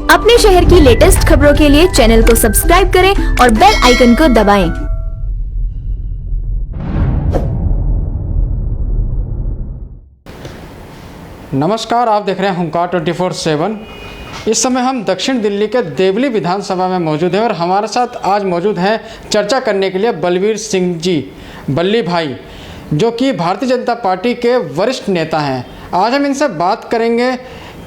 अपने शहर की लेटेस्ट खबरों के लिए चैनल को सब्सक्राइब करें और बेल आइकन को दबाएं। नमस्कार, आप देख रहे हैं हुंकार 24/7। इस समय हम दक्षिण दिल्ली के देवली विधानसभा में मौजूद हैं और हमारे साथ आज मौजूद हैं चर्चा करने के लिए बलवीर सिंह जी, बल्ली भाई, जो कि भारतीय जनता पार्टी के वरिष्ठ नेता हैं। आज हम इनसे बात करेंगे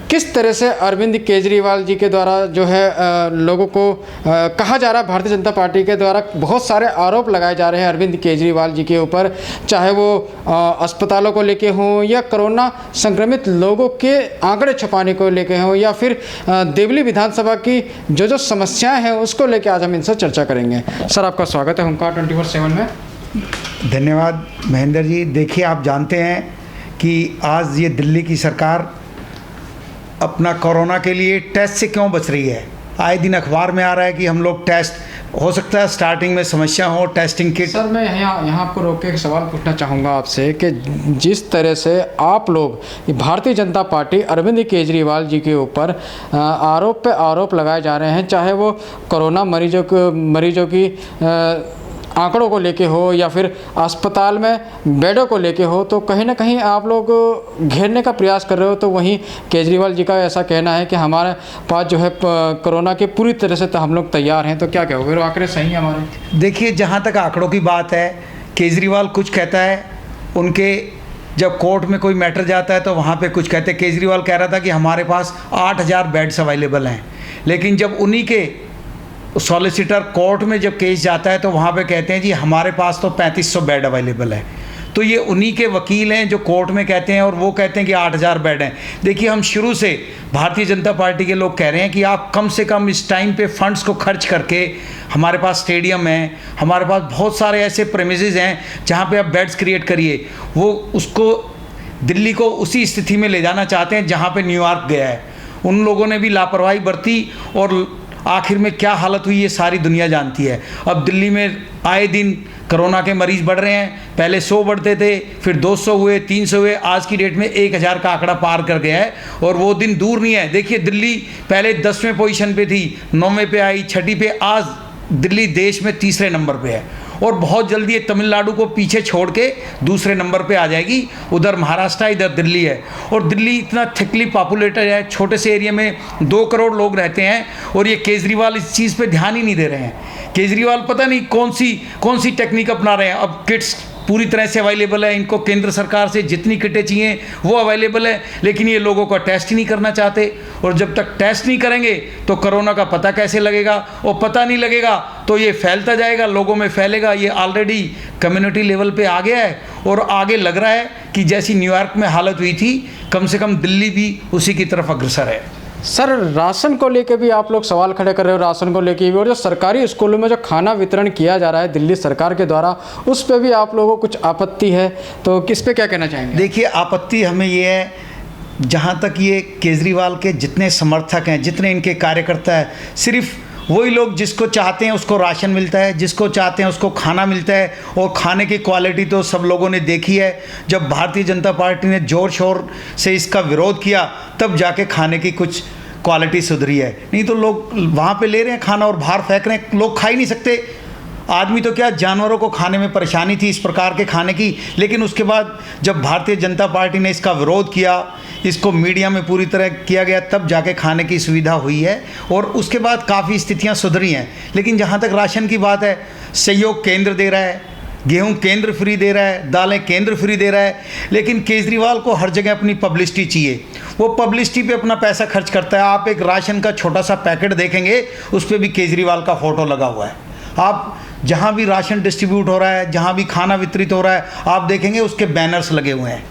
किस तरह से अरविंद केजरीवाल जी के द्वारा जो है लोगों को कहा जा रहा है, भारतीय जनता पार्टी के द्वारा बहुत सारे आरोप लगाए जा रहे हैं अरविंद केजरीवाल जी के ऊपर, चाहे वो अस्पतालों को लेके हों या कोरोना संक्रमित लोगों के आंकड़े छुपाने को लेके हों या फिर देवली विधानसभा की जो समस्याएं हैं उसको लेके आज हम इनसे चर्चा करेंगे। सर, आपका स्वागत है हुंकार 24/7 में। धन्यवाद महेंद्र जी। देखिए, आप जानते हैं कि आज ये दिल्ली की सरकार अपना कोरोना के लिए टेस्ट से क्यों बच रही है। आए दिन अखबार में आ रहा है कि हम लोग टेस्ट, हो सकता है स्टार्टिंग में समस्या हो, टेस्टिंग किट। सर, मैं यहाँ आपको रोक के एक सवाल पूछना चाहूँगा आपसे कि जिस तरह से आप लोग भारतीय जनता पार्टी अरविंद केजरीवाल जी के ऊपर आरोप पे आरोप लगाए जा रहे हैं, चाहे वो कोरोना मरीजों की आंकड़ों को लेके हो या फिर अस्पताल में बेडों को लेके हो, तो कहीं ना कहीं आप लोग घेरने का प्रयास कर रहे हो। तो वहीं केजरीवाल जी का ऐसा कहना है कि हमारे पास जो है कोरोना के पूरी तरह से तो हम लोग तैयार हैं। तो क्या कहोगे, वो आंकड़े सही हैं हमारे? देखिए, जहाँ तक आंकड़ों की बात है, केजरीवाल कुछ कहता है, उनके जब कोर्ट में कोई मैटर जाता है तो वहाँ पे कुछ कहते हैं। केजरीवाल कह रहा था कि हमारे पास 8,000 बेड्स अवेलेबल हैं, लेकिन जब उन्हीं के सॉलिसिटर कोर्ट में जब केस जाता है तो वहाँ पे कहते हैं जी हमारे पास तो 3500 बेड अवेलेबल है। तो ये उन्हीं के वकील हैं जो कोर्ट में कहते हैं और वो कहते हैं कि 8,000 बेड हैं। देखिए, हम शुरू से भारतीय जनता पार्टी के लोग कह रहे हैं कि आप कम से कम इस टाइम पे फंड्स को खर्च करके, हमारे पास स्टेडियम है, हमारे पास बहुत सारे ऐसे प्रेमिसेस हैं जहाँ पे आप बेड्स क्रिएट करिए। वो उसको दिल्ली को उसी स्थिति में ले जाना चाहते हैं जहाँ पे न्यूयॉर्क गया है। उन लोगों ने भी लापरवाही बरती और आखिर में क्या हालत हुई ये सारी दुनिया जानती है। अब दिल्ली में आए दिन कोरोना के मरीज़ बढ़ रहे हैं। पहले 100 बढ़ते थे, फिर 200 हुए, 300 हुए, आज की डेट में 1,000 का आंकड़ा पार कर गया है और वो दिन दूर नहीं है। देखिए, दिल्ली पहले 10वें पोजीशन पे थी, 9वें पे आई, 6ठी पे, आज दिल्ली देश में 3रे नंबर पे है और बहुत जल्दी ये तमिलनाडु को पीछे छोड़ के 2रे नंबर पे आ जाएगी। उधर महाराष्ट्र, इधर दिल्ली है। और दिल्ली इतना थिकली पॉपुलेटेड है, छोटे से एरिया में 2 करोड़ लोग रहते हैं और ये केजरीवाल इस चीज़ पे ध्यान ही नहीं दे रहे हैं। केजरीवाल पता नहीं कौन सी टेक्निक अपना रहे हैं। अब किट्स पूरी तरह से अवेलेबल है, इनको केंद्र सरकार से जितनी किटें चाहिए वो अवेलेबल है, लेकिन ये लोगों का टेस्ट ही नहीं करना चाहते। और जब तक टेस्ट नहीं करेंगे तो कोरोना का पता कैसे लगेगा, और पता नहीं लगेगा तो ये फैलता जाएगा, लोगों में फैलेगा। ये ऑलरेडी कम्युनिटी लेवल पे आ गया है और आगे लग रहा है कि जैसी न्यूयॉर्क में हालत हुई थी, कम से कम दिल्ली भी उसी की तरफ अग्रसर है। सर, राशन को लेके भी आप लोग सवाल खड़े कर रहे हो, राशन को लेके भी, और जो सरकारी स्कूलों में जो खाना वितरण किया जा रहा है दिल्ली सरकार के द्वारा, उस पे भी आप लोगों को कुछ आपत्ति है, तो किस पे क्या कहना चाहेंगे? देखिए, आपत्ति हमें ये है, जहाँ तक ये केजरीवाल के जितने समर्थक हैं, जितने इनके कार्यकर्ता हैं, सिर्फ वही लोग जिसको चाहते हैं उसको राशन मिलता है, जिसको चाहते हैं उसको खाना मिलता है। और खाने की क्वालिटी तो सब लोगों ने देखी है। जब भारतीय जनता पार्टी ने ज़ोर शोर से इसका विरोध किया तब जाके खाने की कुछ क्वालिटी सुधरी है, नहीं तो लोग वहाँ पे ले रहे हैं खाना और बाहर फेंक रहे हैं। लोग खा ही नहीं सकते। आदमी तो क्या, जानवरों को खाने में परेशानी थी इस प्रकार के खाने की। लेकिन उसके बाद जब भारतीय जनता पार्टी ने इसका विरोध किया, इसको मीडिया में पूरी तरह किया गया, तब जाके खाने की सुविधा हुई है और उसके बाद काफ़ी स्थितियां सुधरी हैं। लेकिन जहां तक राशन की बात है, सहयोग केंद्र दे रहा है, गेहूं केंद्र फ्री दे रहा है, दालें केंद्र फ्री दे रहा है, लेकिन केजरीवाल को हर जगह अपनी पब्लिसिटी चाहिए। वो पब्लिसिटी पे अपना पैसा खर्च करता है। आप एक राशन का छोटा सा पैकेट देखेंगे, उस पर भी केजरीवाल का फ़ोटो लगा हुआ है। आप जहाँ भी राशन डिस्ट्रीब्यूट हो रहा है, जहाँ भी खाना वितरित हो रहा है, आप देखेंगे उसके बैनर्स लगे हुए हैं।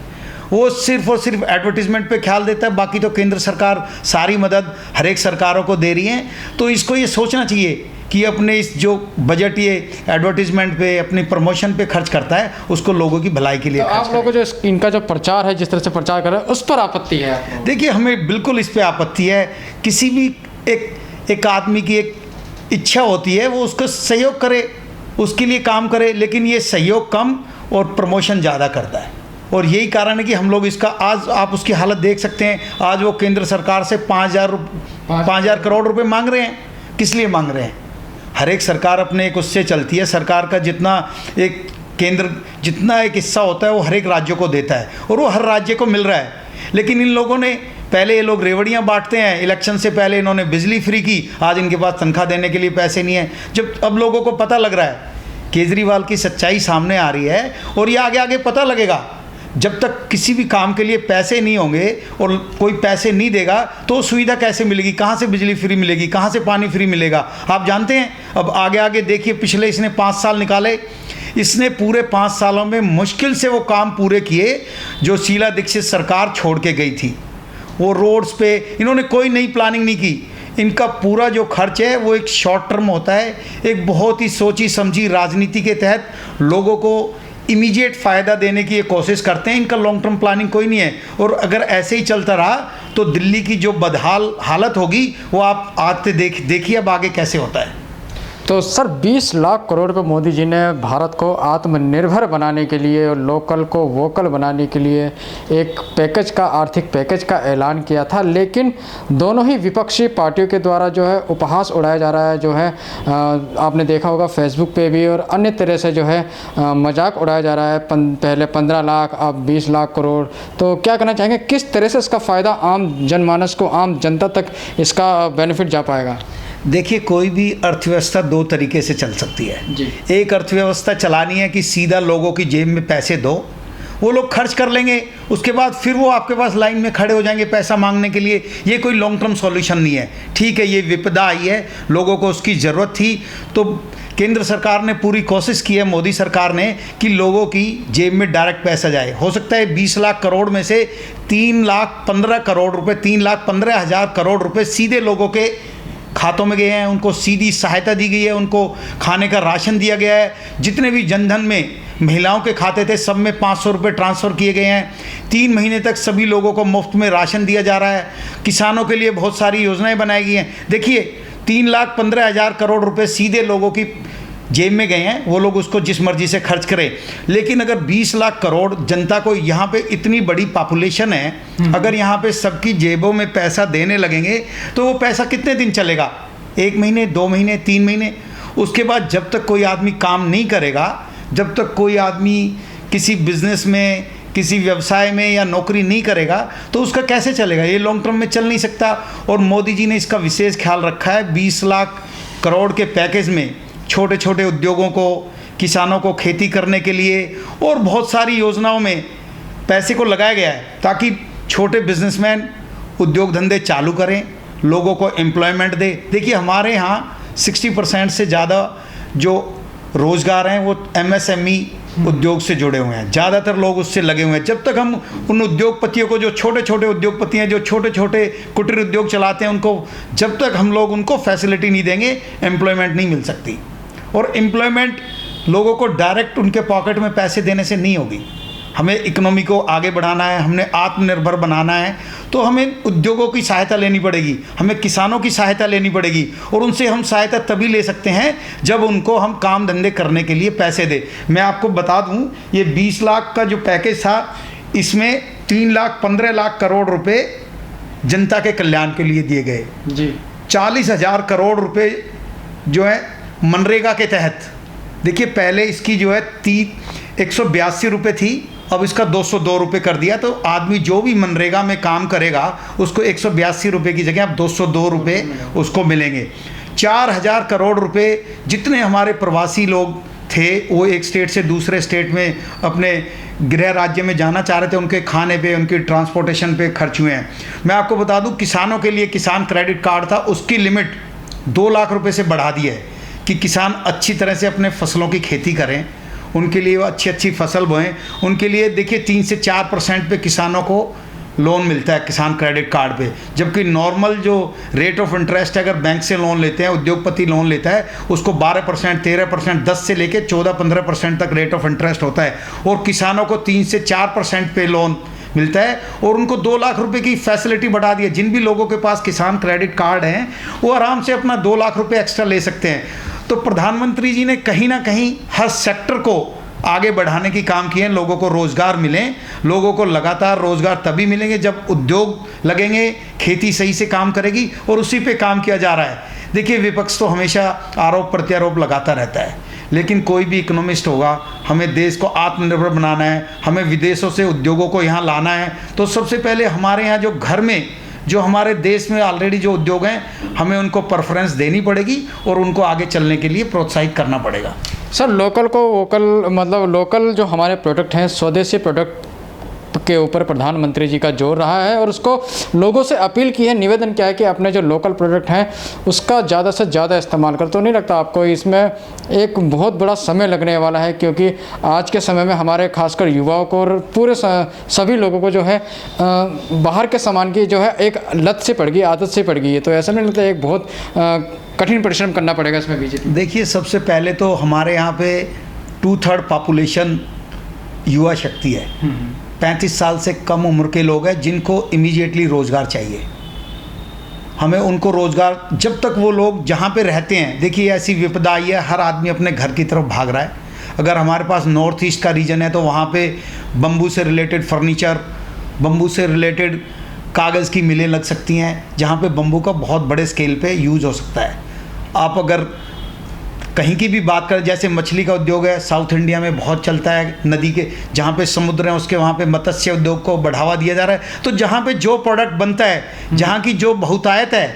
वो सिर्फ और सिर्फ एडवर्टीजमेंट पे ख्याल देता है। बाकी तो केंद्र सरकार सारी मदद हर एक सरकारों को दे रही है। तो इसको ये सोचना चाहिए कि अपने इस जो बजट ये एडवर्टीजमेंट पे, अपनी प्रमोशन पे खर्च करता है, उसको लोगों की भलाई के लिए तो आप लोगों को जो इनका जो प्रचार है, जिस तरह से प्रचार कर रहे हैं, उस पर आपत्ति है? देखिए, हमें बिल्कुल इस पर आपत्ति है। किसी भी एक आदमी की एक इच्छा होती है, वो उसको सहयोग करे, उसके लिए काम करे, लेकिन ये सहयोग कम और प्रमोशन ज़्यादा करता है। और यही कारण है कि हम लोग इसका आज आप उसकी हालत देख सकते हैं। आज वो केंद्र सरकार से 5,000 करोड़ रुपए मांग रहे हैं। किस लिए मांग रहे हैं? हर एक सरकार अपने एक उससे चलती है। सरकार का जितना एक केंद्र जितना एक हिस्सा होता है वो हर एक राज्यों को देता है और वो हर राज्य को मिल रहा है। लेकिन इन लोगों ने पहले ये लोग रेवड़ियाँ बांटते हैं, इलेक्शन से पहले इन्होंने बिजली फ्री की, आज इनके पास तनख्वाह देने के लिए पैसे नहीं है। जब अब लोगों को पता लग रहा है, केजरीवाल की सच्चाई सामने आ रही है और ये आगे आगे पता लगेगा। जब तक किसी भी काम के लिए पैसे नहीं होंगे और कोई पैसे नहीं देगा तो सुविधा कैसे मिलेगी? कहाँ से बिजली फ्री मिलेगी? कहाँ से पानी फ्री मिलेगा? आप जानते हैं। अब आगे आगे देखिए, पिछले इसने 5 साल निकाले, इसने पूरे 5 सालों में मुश्किल से वो काम पूरे किए जो शीला दीक्षित सरकार छोड़ के गई थी। वो रोड्स पे इन्होंने कोई नई प्लानिंग नहीं की। इनका पूरा जो खर्च है वो एक शॉर्ट टर्म होता है, एक बहुत ही सोची समझी राजनीति के तहत लोगों को इमीडिएट फ़ायदा देने की ये कोशिश करते हैं। इनका लॉन्ग टर्म प्लानिंग कोई नहीं है। और अगर ऐसे ही चलता रहा तो दिल्ली की जो बदहाल हालत होगी वो आप आज से देखिए अब आगे कैसे होता है। तो सर 20 लाख करोड़ रुपए मोदी जी ने भारत को आत्मनिर्भर बनाने के लिए और लोकल को वोकल बनाने के लिए एक पैकेज का, आर्थिक पैकेज का ऐलान किया था। लेकिन दोनों ही विपक्षी पार्टियों के द्वारा जो है उपहास उड़ाया जा रहा है, जो है आपने देखा होगा फेसबुक पे भी और अन्य तरह से जो है मजाक उड़ाया जा रहा है। पहले 15 लाख, अब 20 लाख करोड़। तो क्या कहना चाहेंगे, किस तरह से इसका फ़ायदा आम जनमानस को, आम जनता तक इसका बेनिफिट जा पाएगा? देखिए, कोई भी अर्थव्यवस्था 2 तरीके से चल सकती है जी। एक अर्थव्यवस्था चलानी है कि सीधा लोगों की जेब में पैसे दो, वो लोग खर्च कर लेंगे, उसके बाद फिर वो आपके पास लाइन में खड़े हो जाएंगे पैसा मांगने के लिए। ये कोई लॉन्ग टर्म सॉल्यूशन नहीं है। ठीक है, ये विपदा आई है, लोगों को उसकी ज़रूरत थी, तो केंद्र सरकार ने पूरी कोशिश की है, मोदी सरकार ने, कि लोगों की जेब में डायरेक्ट पैसा जाए। हो सकता है 20 लाख करोड़ में से 3,15 करोड़ रुपए, 3,15,000 करोड़ रुपए सीधे लोगों के खातों में गए हैं, उनको सीधी सहायता दी गई है, उनको खाने का राशन दिया गया है। जितने भी जनधन में महिलाओं के खाते थे सब में 500 रुपये ट्रांसफ़र किए गए हैं। 3 महीने तक सभी लोगों को मुफ्त में राशन दिया जा रहा है। किसानों के लिए बहुत सारी योजनाएं बनाई गई हैं। देखिए, 3,15,000 करोड़ रुपए सीधे लोगों की जेब में गए हैं, वो लोग उसको जिस मर्जी से खर्च करें। लेकिन अगर 20 लाख करोड़ जनता को, यहाँ पे इतनी बड़ी पॉपुलेशन है, अगर यहाँ पे सबकी जेबों में पैसा देने लगेंगे तो वो पैसा कितने दिन चलेगा? 1 महीने, 2 महीने, 3 महीने। उसके बाद जब तक कोई आदमी काम नहीं करेगा, जब तक कोई आदमी किसी बिजनेस में, किसी व्यवसाय में या नौकरी नहीं करेगा तो उसका कैसे चलेगा? ये लॉन्ग टर्म में चल नहीं सकता। और मोदी जी ने इसका विशेष ख्याल रखा है। 20 लाख करोड़ के पैकेज में छोटे छोटे उद्योगों को, किसानों को खेती करने के लिए और बहुत सारी योजनाओं में पैसे को लगाया गया है ताकि छोटे बिजनेसमैन उद्योग धंधे चालू करें, लोगों को एम्प्लॉयमेंट दे। देखिए, हमारे यहाँ 60% से ज़्यादा जो रोज़गार हैं वो MSME उद्योग से जुड़े हुए हैं। ज़्यादातर लोग उससे लगे हुए हैं। जब तक हम उन उद्योगपतियों को, जो छोटे छोटे उद्योगपति हैं, जो छोटे छोटे कुटीर उद्योग चलाते हैं, उनको जब तक हम लोग उनको फैसिलिटी नहीं देंगे, एम्प्लॉयमेंट नहीं मिल सकती। और एम्प्लॉयमेंट लोगों को डायरेक्ट उनके पॉकेट में पैसे देने से नहीं होगी। हमें इकोनॉमी को आगे बढ़ाना है, हमने आत्मनिर्भर बनाना है, तो हमें उद्योगों की सहायता लेनी पड़ेगी, हमें किसानों की सहायता लेनी पड़ेगी। और उनसे हम सहायता तभी ले सकते हैं जब उनको हम काम धंधे करने के लिए पैसे दें। मैं आपको बता दूं, ये 20 लाख का जो पैकेज था, इसमें 3,15 लाख करोड़ रुपए जनता के कल्याण के लिए दिए गए जी। 40,000 करोड़ रुपए जो है मनरेगा के तहत। देखिए, पहले इसकी जो है 182 रुपये थी, अब इसका 202 रुपये कर दिया। तो आदमी जो भी मनरेगा में काम करेगा उसको 182 रुपये की जगह अब 202 रुपये उसको मिलेंगे। 4,000 करोड़ रुपए जितने हमारे प्रवासी लोग थे, वो एक स्टेट से दूसरे स्टेट में अपने गृह राज्य में जाना चाह रहे थे, उनके खाने पे, उनकी ट्रांसपोर्टेशन पे खर्च हुए हैं। मैं आपको बता दूं, किसानों के लिए किसान क्रेडिट कार्ड था, उसकी लिमिट 2 लाख रुपये से बढ़ा दी है कि किसान अच्छी तरह से अपने फसलों की खेती करें, उनके लिए वो अच्छी अच्छी फसल बोएं। उनके लिए देखिए 3 से 4% पे किसानों को लोन मिलता है किसान क्रेडिट कार्ड पे, जबकि नॉर्मल जो रेट ऑफ इंटरेस्ट है, अगर बैंक से लोन लेते हैं, उद्योगपति लोन लेता है, उसको 12%, 13%, 10 से लेके 14-15% तक रेट ऑफ इंटरेस्ट होता है। और किसानों को 3 से 4% पे लोन मिलता है और उनको 2 लाख रुपए की फैसिलिटी बढ़ा दी है। जिन भी लोगों के पास किसान क्रेडिट कार्ड हैं वो आराम से अपना 2 लाख रुपए एक्स्ट्रा ले सकते हैं। तो प्रधानमंत्री जी ने कहीं ना कहीं हर सेक्टर को आगे बढ़ाने की काम किए हैं, लोगों को रोज़गार मिले। लोगों को लगातार रोज़गार तभी मिलेंगे जब उद्योग लगेंगे, खेती सही से काम करेगी, और उसी पे काम किया जा रहा है। देखिए, विपक्ष तो हमेशा आरोप प्रत्यारोप लगाता रहता है, लेकिन कोई भी इकोनॉमिस्ट होगा, हमें देश को आत्मनिर्भर बनाना है, हमें विदेशों से उद्योगों को यहाँ लाना है, तो सबसे पहले हमारे यहाँ जो घर में, जो हमारे देश में ऑलरेडी जो उद्योग हैं, हमें उनको प्रेफरेंस देनी पड़ेगी और उनको आगे चलने के लिए प्रोत्साहित करना पड़ेगा। सर, लोकल को वोकल, मतलब लोकल जो हमारे प्रोडक्ट हैं, स्वदेशी प्रोडक्ट के ऊपर प्रधानमंत्री जी का जोर रहा है और उसको लोगों से अपील की है, निवेदन किया है कि अपने जो लोकल प्रोडक्ट हैं उसका ज़्यादा से ज़्यादा इस्तेमाल कर। तो नहीं लगता आपको इसमें एक बहुत बड़ा समय लगने वाला है, क्योंकि आज के समय में हमारे खासकर युवाओं को और पूरे सभी लोगों को जो है बाहर के सामान की जो है एक लत से पड़ गई, आदत से पड़ गई है। तो ऐसा नहीं लगता एक बहुत कठिन परिश्रम करना पड़ेगा इसमें बीजेपी? देखिए, सबसे पहले तो हमारे यहाँ पे 2/3 पॉपुलेशन युवा शक्ति है। 35 साल से कम उम्र के लोग हैं जिनको इमीडिएटली रोज़गार चाहिए। हमें उनको रोज़गार, जब तक वो लोग जहाँ पे रहते हैं, देखिए ऐसी विपदा आई है, हर आदमी अपने घर की तरफ भाग रहा है। अगर हमारे पास नॉर्थ ईस्ट का रीजन है तो वहाँ पे बम्बू से रिलेटेड फर्नीचर, बम्बू से रिलेटेड कागज़ की मिलें लग सकती हैं, जहाँ पे बम्बू का बहुत बड़े स्केल पे यूज़ हो सकता है। आप अगर कहीं की भी बात करें, जैसे मछली का उद्योग है, साउथ इंडिया में बहुत चलता है, नदी के जहाँ पे समुद्र हैं उसके वहाँ पे मत्स्य उद्योग को बढ़ावा दिया जा रहा है। तो जहाँ पे जो प्रोडक्ट बनता है, जहाँ की जो बहुतायत है,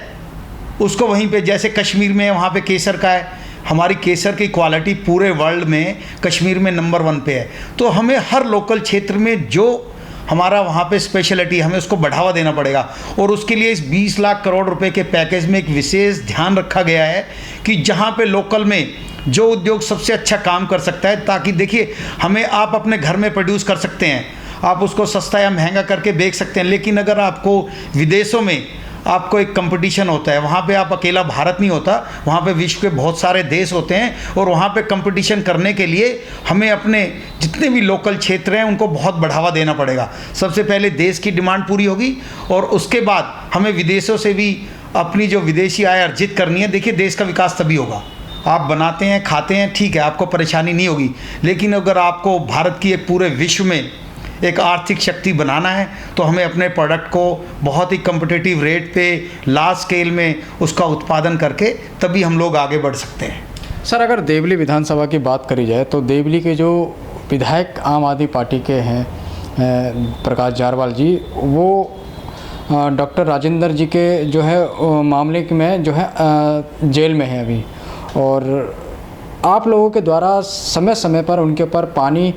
उसको वहीं पे, जैसे कश्मीर में वहाँ पे केसर का है, हमारी केसर की क्वालिटी पूरे वर्ल्ड में कश्मीर में नंबर 1 पे है। तो हमें हर लोकल क्षेत्र में जो हमारा वहाँ पे स्पेशलिटी, हमें उसको बढ़ावा देना पड़ेगा। और उसके लिए इस 20 लाख करोड़ रुपए के पैकेज में एक विशेष ध्यान रखा गया है कि जहाँ पे लोकल में जो उद्योग सबसे अच्छा काम कर सकता है, ताकि देखिए, हमें आप अपने घर में प्रोड्यूस कर सकते हैं, आप उसको सस्ता या महंगा करके बेच सकते हैं, लेकिन अगर आपको विदेशों में आपको एक कंपटीशन होता है, वहाँ पे आप अकेला भारत नहीं होता, वहाँ पे विश्व के बहुत सारे देश होते हैं, और वहाँ पे कंपटीशन करने के लिए हमें अपने जितने भी लोकल क्षेत्र हैं उनको बहुत बढ़ावा देना पड़ेगा। सबसे पहले देश की डिमांड पूरी होगी और उसके बाद हमें विदेशों से भी अपनी जो विदेशी आय अर्जित करनी है। देखिए, देश का विकास तभी होगा, आप बनाते हैं, खाते हैं, ठीक है, आपको परेशानी नहीं होगी, लेकिन अगर आपको भारत की एक पूरे विश्व में एक आर्थिक शक्ति बनाना है तो हमें अपने प्रोडक्ट को बहुत ही कम्पिटिटिव रेट पे, लार्ज स्केल में उसका उत्पादन करके तभी हम लोग आगे बढ़ सकते हैं। सर, अगर देवली विधानसभा की बात करी जाए तो देवली के जो विधायक आम आदमी पार्टी के हैं प्रकाश जारवाल जी, वो डॉक्टर राजेंद्र जी के जो है मामले में जो है जेल में है अभी, और आप लोगों के द्वारा समय समय पर उनके ऊपर पानी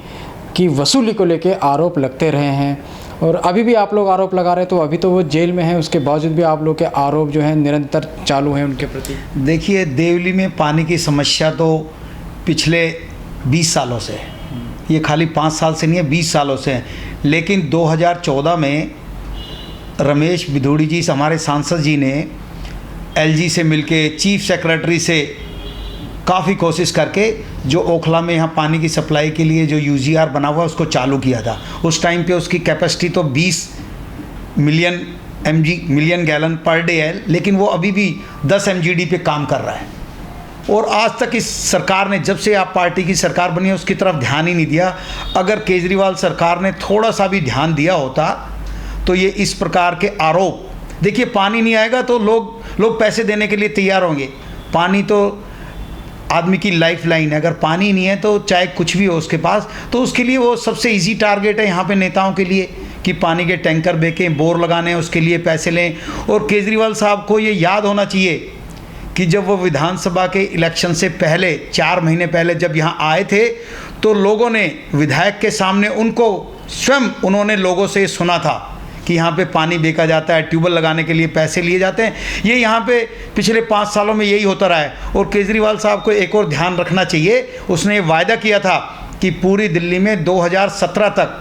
की वसूली को लेके आरोप लगते रहे हैं, और अभी भी आप लोग आरोप लगा रहे हैं। तो अभी तो वो जेल में हैं, उसके बावजूद भी आप लोग के आरोप जो हैं निरंतर चालू हैं उनके प्रति। देखिए, देवली में पानी की समस्या तो पिछले 20 सालों से है, ये खाली 5 साल से नहीं है, 20 सालों से है। लेकिन 2014 में रमेश बिधूड़ी जी, हमारे सांसद जी ने एलजी से मिलके, चीफ सेक्रेटरी से काफ़ी कोशिश करके जो ओखला में यहाँ पानी की सप्लाई के लिए जो यूजीआर बना हुआ उसको चालू किया था। उस टाइम पे उसकी कैपेसिटी तो 20 मिलियन गैलन पर डे है, लेकिन वो अभी भी 10 MGD पे काम कर रहा है। और आज तक इस सरकार ने, जब से आप पार्टी की सरकार बनी है, उसकी तरफ ध्यान ही नहीं दिया। अगर केजरीवाल सरकार ने थोड़ा सा भी ध्यान दिया होता तो ये इस प्रकार के आरोप, देखिए, पानी नहीं आएगा तो लोग पैसे देने के लिए तैयार होंगे। पानी तो आदमी की लाइफ लाइन है, अगर पानी नहीं है तो चाहे कुछ भी हो उसके पास, तो उसके लिए वो सबसे इजी टारगेट है यहाँ पे नेताओं के लिए कि पानी के टैंकर बेचें, बोर लगाने हैं, उसके लिए पैसे लें। और केजरीवाल साहब को ये याद होना चाहिए कि जब वो विधानसभा के इलेक्शन से पहले 4 महीने पहले जब यहाँ आए थे तो लोगों ने विधायक के सामने उनको स्वयं उन्होंने लोगों से सुना था कि यहाँ पे पानी बेचा जाता है, ट्यूबवेल लगाने के लिए पैसे लिए जाते हैं। ये यहाँ पे पिछले 5 सालों में यही होता रहा है। और केजरीवाल साहब को एक और ध्यान रखना चाहिए, उसने वायदा किया था कि पूरी दिल्ली में 2017 तक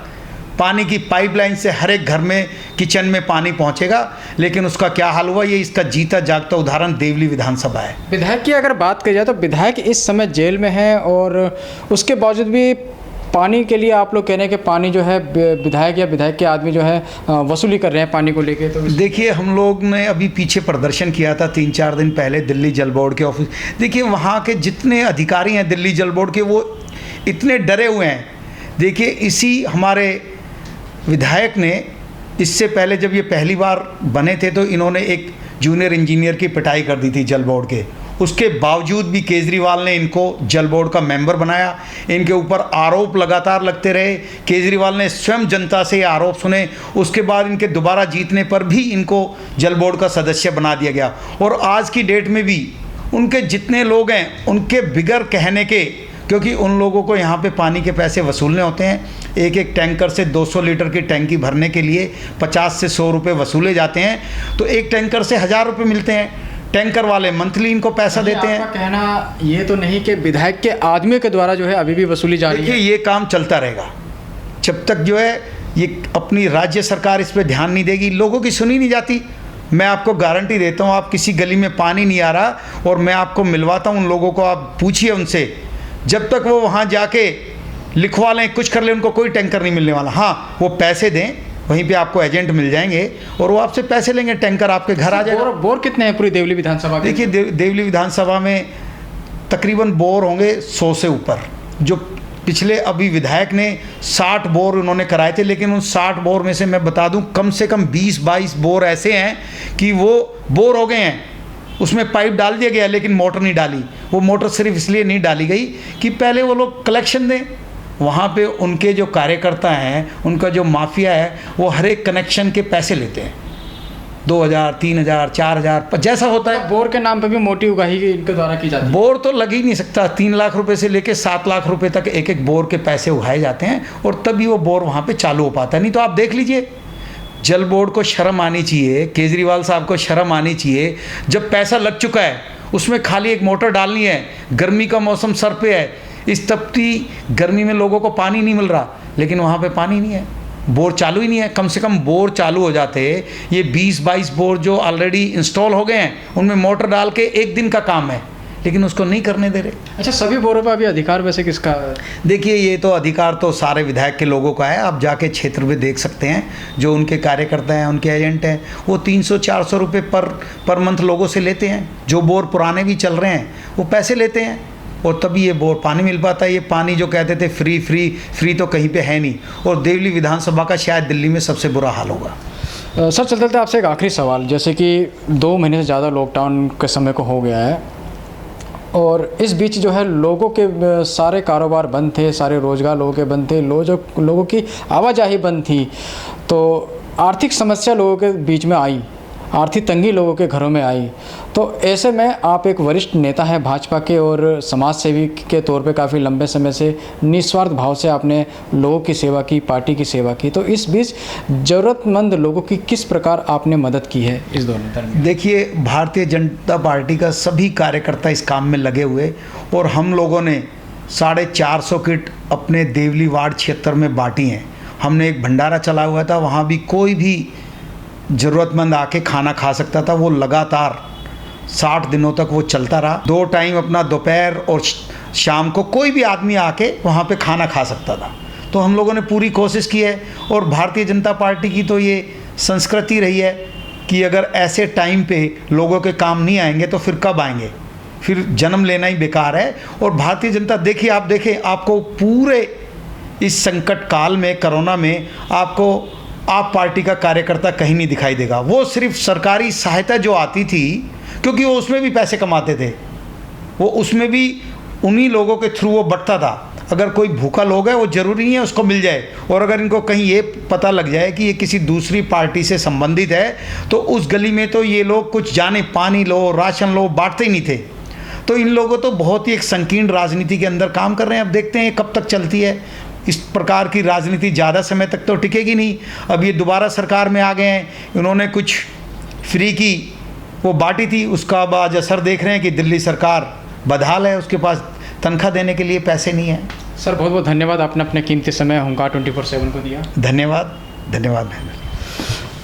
पानी की पाइपलाइन से हर एक घर में, किचन में पानी पहुँचेगा, लेकिन उसका क्या हाल हुआ, ये इसका जीता जागता उदाहरण देवली विधानसभा है। विधायक की अगर बात की जाए तो विधायक इस समय जेल में है, और उसके बावजूद भी पानी के लिए आप लोग कह रहे हैं कि पानी जो है विधायक या विधायक के आदमी जो है वसूली कर रहे हैं पानी को लेके। तो देखिए, हम लोग ने अभी पीछे प्रदर्शन किया था 3-4 दिन पहले दिल्ली जल बोर्ड के ऑफिस। देखिए, वहाँ के जितने अधिकारी हैं दिल्ली जल बोर्ड के, वो इतने डरे हुए हैं। देखिए इसी हमारे विधायक ने इससे पहले जब ये पहली बार बने थे तो इन्होंने एक जूनियर इंजीनियर की पिटाई कर दी थी जल बोर्ड के। उसके बावजूद भी केजरीवाल ने इनको जल बोर्ड का मेंबर बनाया। इनके ऊपर आरोप लगातार लगते रहे। केजरीवाल ने स्वयं जनता से ये आरोप सुने। उसके बाद इनके दोबारा जीतने पर भी इनको जल बोर्ड का सदस्य बना दिया गया। और आज की डेट में भी उनके जितने लोग हैं उनके बिगर कहने के, क्योंकि उन लोगों को यहाँ पे पानी के पैसे वसूलने होते हैं। एक एक टैंकर से 200 लीटर की टैंकी भरने के लिए 50 से 100 रुपये वसूले जाते हैं। तो एक टैंकर से 1000 रुपये मिलते हैं। टैंकर वाले मंथली इनको पैसा देते हैं। आपका कहना ये तो नहीं कि विधायक के आदमी के द्वारा जो है अभी भी वसूली जा रही है? देखिए ये काम चलता रहेगा जब तक जो है ये अपनी राज्य सरकार इस पर ध्यान नहीं देगी। लोगों की सुनी नहीं जाती। मैं आपको गारंटी देता हूँ, आप किसी गली में पानी नहीं आ रहा और मैं आपको मिलवाता हूँ उन लोगों को, आप पूछिए उनसे, जब तक वो वहाँ जाके लिखवा लें, कुछ कर लें, उनको कोई टैंकर नहीं मिलने वाला। हाँ, वो पैसे दें, वहीं पे आपको एजेंट मिल जाएंगे और वो आपसे पैसे लेंगे, टैंकर आपके घर आ जाएगा। बोर कितने हैं पूरी देवली विधानसभा के? देखिए देवली विधानसभा में तकरीबन बोर होंगे 100 से ऊपर। जो पिछले अभी विधायक ने 60 बोर उन्होंने कराए थे, लेकिन उन 60 बोर में से मैं बता दूं कम से कम 20-22 बोर ऐसे हैं कि वो बोर हो गए हैं। उसमें पाइप डाल दिया गया लेकिन मोटर नहीं डाली। वो मोटर सिर्फ इसलिए नहीं डाली गई कि पहले वो लोग कलेक्शन दें। वहाँ पे उनके जो कार्यकर्ता हैं, उनका जो माफिया है, वो हर एक कनेक्शन के पैसे लेते हैं, 2000, 3000, 4000 जैसा होता है। बोर के नाम पे भी मोटी उगाही इनके द्वारा की जाती है। बोर तो लग ही नहीं सकता। 3 लाख रुपए से लेके 7 लाख रुपए तक एक एक बोर के पैसे उगाए जाते हैं और तभी वो बोर वहाँ पे चालू हो पाता है। नहीं तो आप देख लीजिए, जल बोर्ड को शर्म आनी चाहिए, केजरीवाल साहब को शर्म आनी चाहिए। जब पैसा लग चुका है उसमें खाली एक मोटर डालनी है। गर्मी का मौसम सर पे है, इस तपती गर्मी में लोगों को पानी नहीं मिल रहा, लेकिन वहाँ पे पानी नहीं है, बोर चालू ही नहीं है। कम से कम बोर चालू हो जाते। ये 20-22 बोर जो ऑलरेडी इंस्टॉल हो गए हैं उनमें मोटर डाल के एक दिन का काम है, लेकिन उसको नहीं करने दे रहे। अच्छा, सभी बोरों पर अभी अधिकार वैसे किसका? देखिए ये तो अधिकार तो सारे विधायक के लोगों का है। आप जाके क्षेत्र में देख सकते हैं, जो उनके कार्यकर्ता हैं, उनके एजेंट हैं, वो 300-400 रुपये पर मंथ लोगों से लेते हैं। जो बोर पुराने भी चल रहे हैं वो पैसे लेते हैं और तभी ये बोर पानी मिल पाता है। ये पानी जो कहते थे फ्री तो कहीं पे है नहीं। और देवली विधानसभा का शायद दिल्ली में सबसे बुरा हाल होगा। सर चलते चलते आपसे एक आखिरी सवाल, जैसे कि 2 महीने से ज़्यादा लॉकडाउन के समय को हो गया है और इस बीच जो है लोगों के सारे कारोबार बंद थे, सारे रोज़गार लोगों के बंद थे, लोगों की आवाजाही बंद थी, तो आर्थिक समस्या लोगों के बीच में आई, आर्थिक तंगी लोगों के घरों में आई। तो ऐसे में आप एक वरिष्ठ नेता हैं भाजपा के और समाज सेवी के तौर पे काफ़ी लंबे समय से निस्वार्थ भाव से आपने लोगों की सेवा की, पार्टी की सेवा की, तो इस बीच ज़रूरतमंद लोगों की किस प्रकार आपने मदद की है इस दौरान? देखिए भारतीय जनता पार्टी का सभी कार्यकर्ता इस काम में लगे हुए और हम लोगों ने 450 किट अपने देवली वार्ड क्षेत्र में बांटी हैं। हमने एक भंडारा चला हुआ था, वहाँ भी कोई भी ज़रूरतमंद आके खाना खा सकता था। वो लगातार 60 दिनों तक वो चलता रहा। 2 टाइम अपना दोपहर और शाम को कोई भी आदमी आके वहाँ पे खाना खा सकता था। तो हम लोगों ने पूरी कोशिश की है और भारतीय जनता पार्टी की तो ये संस्कृति रही है कि अगर ऐसे टाइम पे लोगों के काम नहीं आएंगे तो फिर कब आएंगे, फिर जन्म लेना ही बेकार है। और भारतीय जनता देखिए, आप देखें, आपको पूरे इस संकट काल में, कोरोना में, आपको आप पार्टी का कार्यकर्ता कहीं नहीं दिखाई देगा। वो सिर्फ सरकारी सहायता जो आती थी, क्योंकि वो उसमें भी पैसे कमाते थे, वो उसमें भी उन्हीं लोगों के थ्रू वो बढ़ता था। अगर कोई भूखा लोग है वो ज़रूरी नहीं है उसको मिल जाए, और अगर इनको कहीं ये पता लग जाए कि ये किसी दूसरी पार्टी से संबंधित है तो उस गली में तो ये लोग कुछ जाने, पानी लो, राशन लो, बांटते ही नहीं थे। तो इन लोगों तो बहुत ही एक संकीर्ण राजनीति के अंदर काम कर रहे हैं। अब देखते हैं कब तक चलती है। इस प्रकार की राजनीति ज़्यादा समय तक तो टिकेगी नहीं। अब ये दोबारा सरकार में आ गए हैं, इन्होंने कुछ फ्री की वो बांटी थी, उसका अब आज असर देख रहे हैं कि दिल्ली सरकार बदहाल है, उसके पास तनख्वाह देने के लिए पैसे नहीं हैं। सर बहुत बहुत धन्यवाद, आपने अपने कीमती समय हुंकार 24/7 को दिया। धन्यवाद धन्यवाद।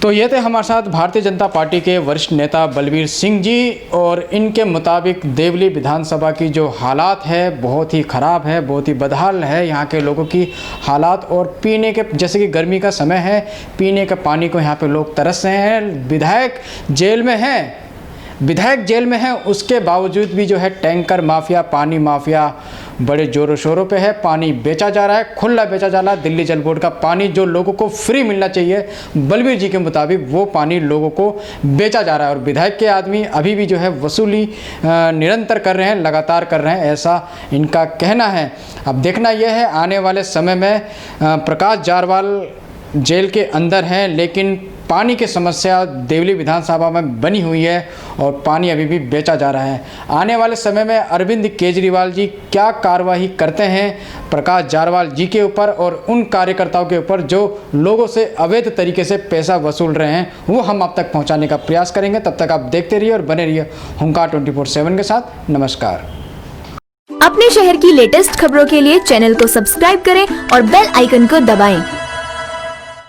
तो ये थे हमारे साथ भारतीय जनता पार्टी के वरिष्ठ नेता बलबीर सिंह जी, और इनके मुताबिक देवली विधानसभा की जो हालात है बहुत ही ख़राब है, बहुत ही बदहाल है यहाँ के लोगों की हालात। और पीने के, जैसे कि गर्मी का समय है, पीने के पानी को यहाँ पे लोग तरस रहे हैं। विधायक जेल में हैं, विधायक जेल में है, उसके बावजूद भी जो है टैंकर माफिया, पानी माफिया बड़े जोरों शोरों पे है। पानी बेचा जा रहा है, खुला बेचा जा रहा है। दिल्ली जल बोर्ड का पानी जो लोगों को फ्री मिलना चाहिए, बलबीर जी के मुताबिक वो पानी लोगों को बेचा जा रहा है। और विधायक के आदमी अभी भी जो है वसूली निरंतर कर रहे हैं, लगातार कर रहे हैं, ऐसा इनका कहना है। अब देखना यह है आने वाले समय में प्रकाश जारवाल जेल के अंदर हैं, लेकिन पानी की समस्या देवली विधानसभा में बनी हुई है और पानी अभी भी बेचा जा रहा है। आने वाले समय में अरविंद केजरीवाल जी क्या कार्रवाई करते हैं प्रकाश जारवाल जी के ऊपर और उन कार्यकर्ताओं के ऊपर जो लोगों से अवैध तरीके से पैसा वसूल रहे हैं, वो हम आप तक पहुंचाने का प्रयास करेंगे। तब तक आप देखते रहिए और बने रहिए हुंकार 24/7 के साथ। नमस्कार। अपने शहर की लेटेस्ट खबरों के लिए चैनल को सब्सक्राइब करें और बेल आइकन को दबाएं।